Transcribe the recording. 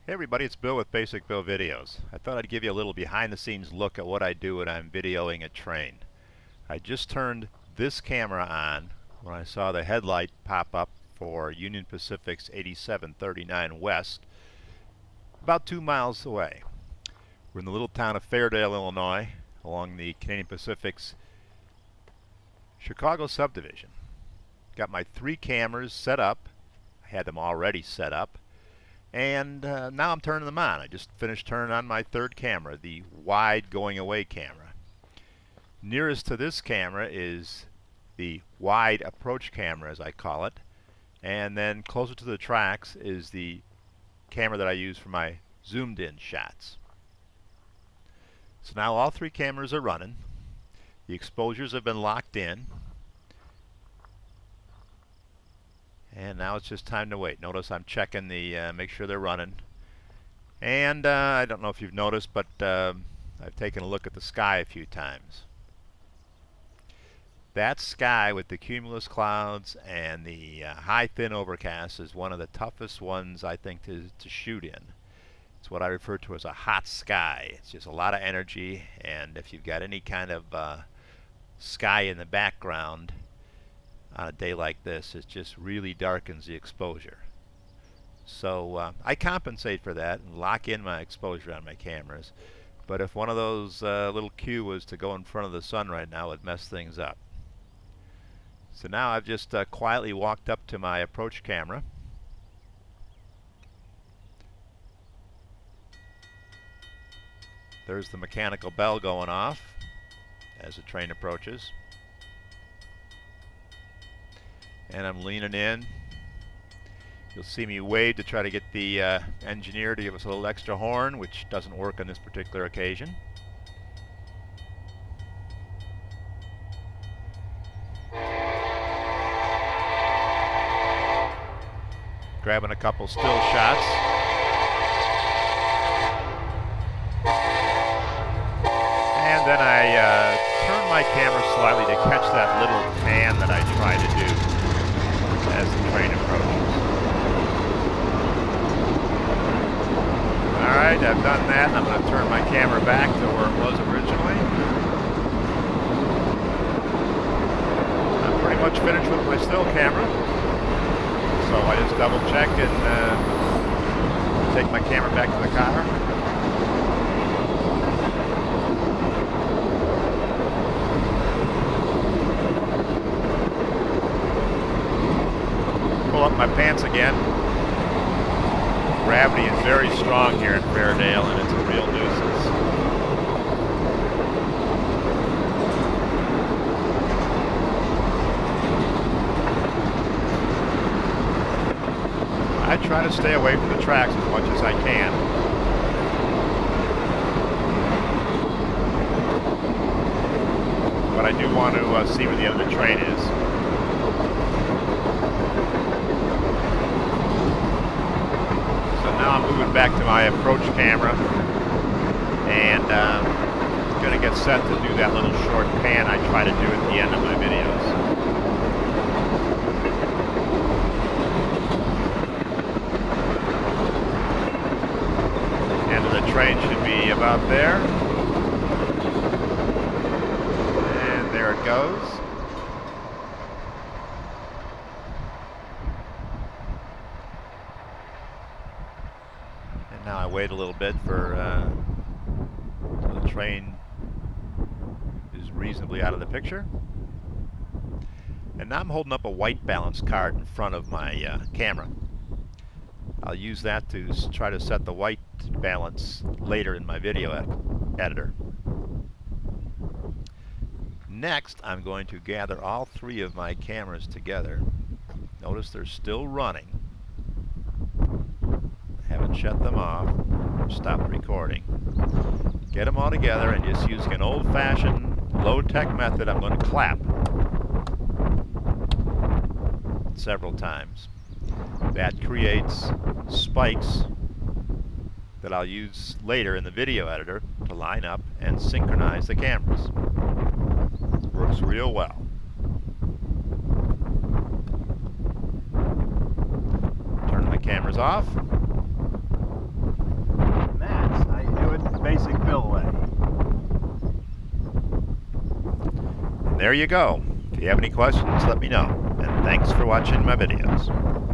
Hey everybody, it's Bill with Basicbill Videos. I thought I'd give you a little behind the scenes look at what I do when I'm videoing a train. I just turned this camera on when I saw the headlight pop up for Union Pacific's 8739 West, about 2 miles away. We're in the little town of Fairdale, Illinois, along the Canadian Pacific's Chicago subdivision. Got my 3 cameras set up. I had them already set up. And now I'm turning them on. I just finished turning on my 3rd camera, the wide going away camera. Nearest to this camera is the wide approach camera, as I call it. And then closer to the tracks is the camera that I use for my zoomed in shots. So now all 3 cameras are running. The exposures have been locked in. And now it's just time to wait. Notice I'm checking the, make sure they're running. And I don't know if you've noticed, but I've taken a look at the sky a few times. That sky with the cumulus clouds and the high thin overcast is one of the toughest ones I think to shoot in. It's what I refer to as a hot sky. It's just a lot of energy, and if you've got any kind of sky in the background on a day like this, it just really darkens the exposure. So I compensate for that and lock in my exposure on my cameras. But if one of those little Q was to go in front of the sun right now, it'd mess things up. So now I've just quietly walked up to my approach camera. There's the mechanical bell going off as the train approaches. And I'm leaning in. You'll see me wave to try to get the engineer to give us a little extra horn, which doesn't work on this particular occasion. Grabbing a couple still shots. And then I turn my camera slightly to catch that little pan that I try to do as the train approaches. Alright, I've done that, and I'm going to turn my camera back to where it was originally. I'm pretty much finished with my still camera, so I just double check and take my camera back to the car. Pull up my pants again. Gravity is very strong here in Fairdale, and it's a real nuisance. I try to stay away from the tracks as much as I can. But I do want to see where the end of the train is. Now I'm moving back to my approach camera, and going to get set to do that little short pan I try to do at the end of my videos. End of the train should be about there, and there it goes. Now I wait a little bit for till the train is reasonably out of the picture. And now I'm holding up a white balance card in front of my camera. I'll use that to try to set the white balance later in my video editor. Next, I'm going to gather all 3 of my cameras together. Notice they're still running. Haven't shut them off, stopped recording. Get them all together, and just using an old-fashioned low-tech method, I'm going to clap several times. That creates spikes that I'll use later in the video editor to line up and synchronize the cameras. Works real well. Turn my cameras off. spillway. And there you go. If you have any questions, let me know. And thanks for watching my videos.